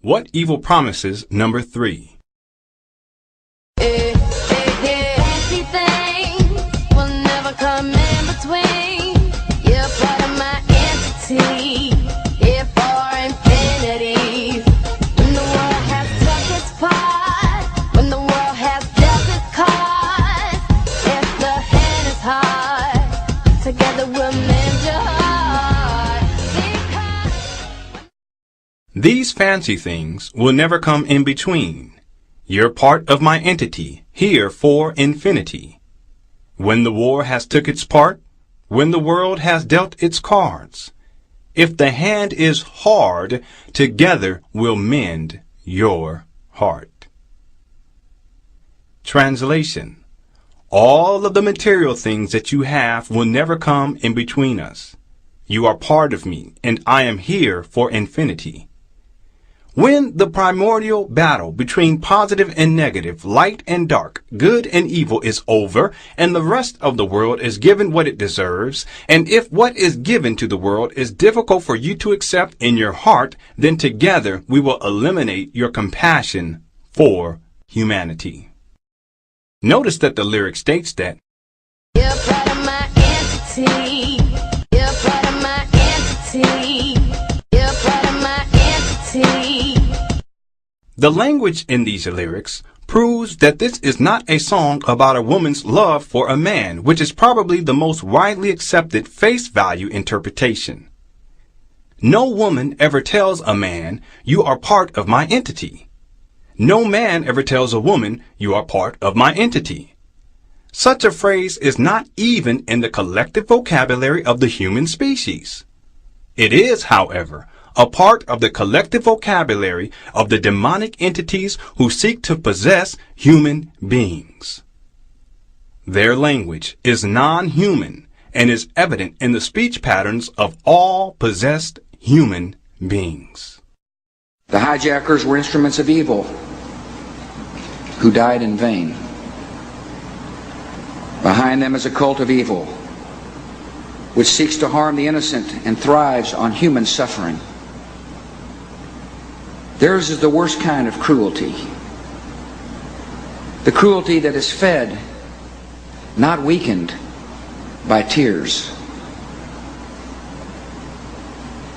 What evil promises number 3? Anything will never come in between. You're part of my entity, here for infinity. When the world has took its part, when the world has dealt its cards, if the hand is hard, together we'll mend your heart. These fancy things will never come in between. You're part of my entity, here for infinity. When the war has took its part, when the world has dealt its cards, if the hand is hard, together we'll mend your heart. Translation: all of the material things that you have will never come in between us. You are part of me, and I am here for infinity. When the primordial battle between positive and negative, light and dark, good and evil is over, and the rest of the world is given what it deserves, and if what is given to the world is difficult for you to accept in your heart, then together we will eliminate your compassion for humanity. Notice that the lyric states that You're part of my entity. You're part of my entity. You're part of my entity. the language in these lyrics proves that this is not a song about a woman's love for a man, which is probably the most widely accepted face value interpretation. No woman ever tells a man, "You are part of my entity." No man ever tells a woman, "You are part of my entity." Such a phrase is not even in the collective vocabulary of the human species. It is, however, a part of the collective vocabulary of the demonic entities who seek to possess human beings. Their language is non-human and is evident in the speech patterns of all possessed human beings. The hijackers were instruments of evil who died in vain. Behind them is a cult of evil which seeks to harm the innocent and thrives on human suffering. Theirs is the worst kind of cruelty. The cruelty that is fed, not weakened, by tears.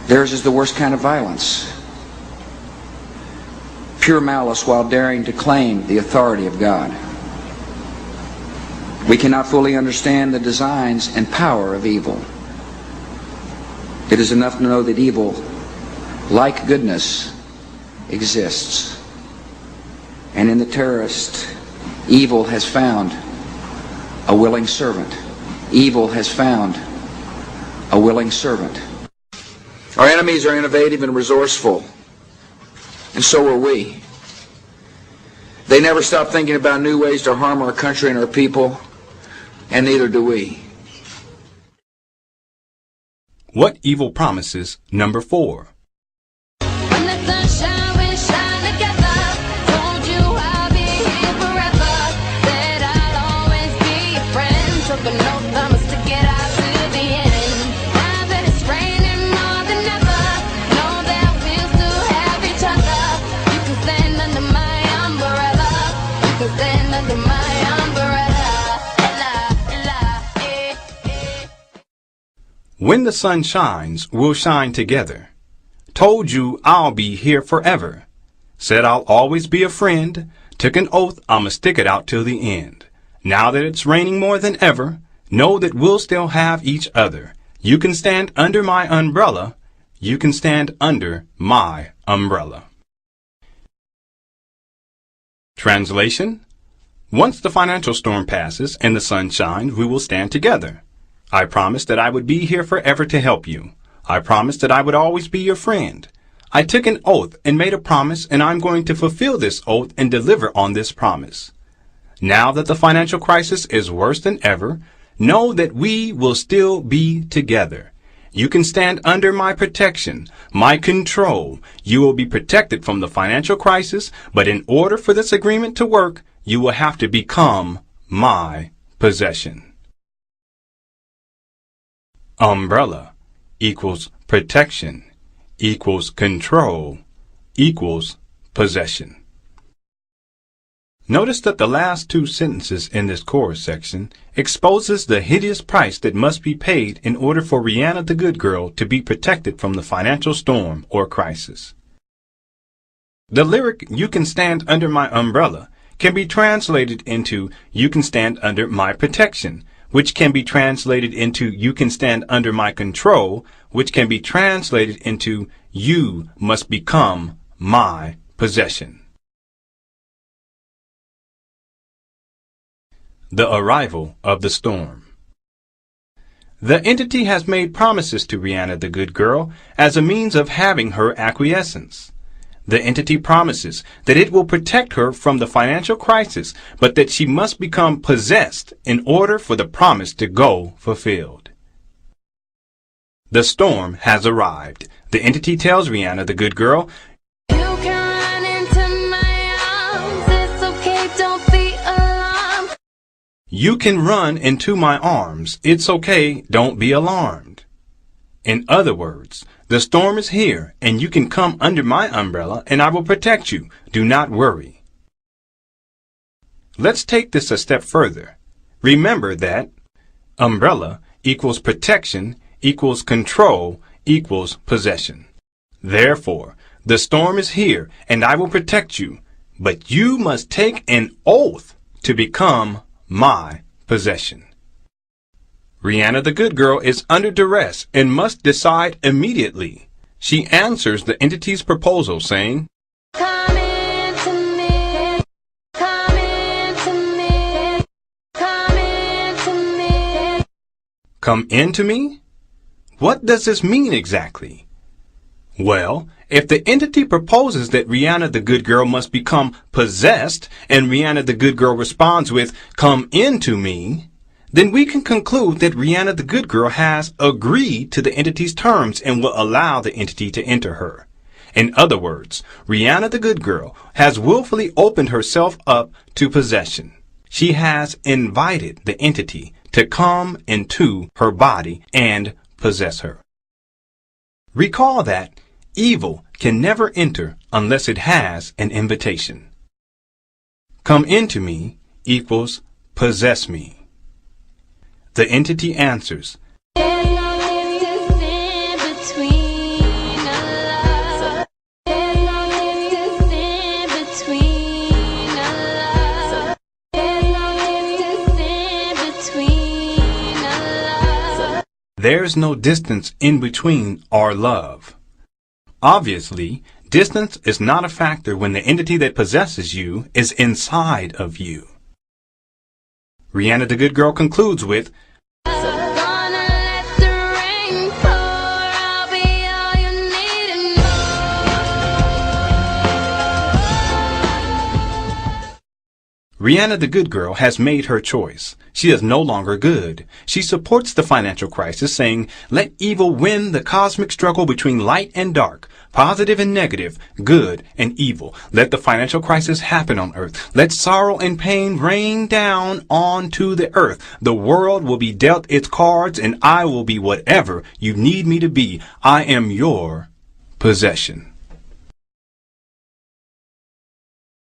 Theirs is the worst kind of violence. Pure malice while daring to claim the authority of God. We cannot fully understand the designs and power of evil. It is enough to know that evil, like goodness, exists. And in the terrorist, evil has found a willing servant. Evil has found a willing servant. Our enemies are innovative and resourceful, and so are we. They never stop thinking about new ways to harm our country and our people, and neither do we. What evil promises number 4? When the sun shine, we shine together. Told you I'll be here forever. Said I'll always be your friend. Took an oath, I'ma stick it out to the end. Now that it's raining more than ever, know that we'll still have each other. You can stand under my umbrella. You can stand under my umbrella. Ella, ella, When the sun shines, we'll shine together. Told you I'll be here forever. Said I'll always be a friend. Took an oath, I'ma stick it out till the end. Now that it's raining more than ever, know that we'll still have each other. You can stand under my umbrella. You can stand under my umbrella. Translation: once the financial storm passes and the sun shines, we will stand together. I promised that I would be here forever to help you. I promised that I would always be your friend. I took an oath and made a promise, and I'm going to fulfill this oath and deliver on this promise. Now that the financial crisis is worse than ever, know that we will still be together. You can stand under my protection, my control. You will be protected from the financial crisis, but in order for this agreement to work, you will have to become my possession. Umbrella equals protection equals control equals possession. Notice that the last two sentences in this chorus section exposes the hideous price that must be paid in order for Rihanna the good girl to be protected from the financial storm or crisis. The lyric, "You can stand under my umbrella," can be translated into "You can stand under my protection," which can be translated into "You can stand under my control," which can be translated into "You must become my possession." The arrival of the storm. The entity has made promises to Rihanna the good girl as a means of having her acquiescence. The entity promises that it will protect her from the financial crisis, but that she must become possessed in order for the promise to go fulfilled. The storm has arrived. The entity tells Rihanna the good girl, You can run into my arms. It's okay, don't be alarmed. "You can run into my arms. It's okay, don't be alarmed." In other words, the storm is here, and you can come under my umbrella, and I will protect you. Do not worry. Let's take this a step further. Remember that umbrella equals protection equals control equals possession. Therefore, the storm is here, and I will protect you, but you must take an oath to become my possession. Rihanna the good girl is under duress and must decide immediately. She answers the entity's proposal saying, Come into me. Come into me. Come into me. "Come into me?" What does this mean exactly? Well, if the entity proposes that Rihanna the good girl must become possessed, and Rihanna the good girl responds with, "Come into me," then we can conclude that Rihanna the good girl has agreed to the entity's terms and will allow the entity to enter her. In other words, Rihanna the good girl has willfully opened herself up to possession. She has invited the entity to come into her body and possess her. Recall that evil can never enter unless it has an invitation. "Come into me" equals possess me. The entity answers, There's no distance in between us. There's no distance in between us. There's no distance in between us. "There's no distance in between our love." Obviously, distance is not a factor when the entity that possesses you is inside of you. Rihanna the good girl concludes with, Gonna let the rain pour. I'll be all you need and more. Rihanna the good girl has made her choice. She is no longer good. She supports the financial crisis, saying, "Let evil win the cosmic struggle between light and dark, positive and negative, good and evil. Let the financial crisis happen on earth. Let sorrow and pain rain down onto the earth. The world will be dealt its cards, and I will be whatever you need me to be. I am your possession."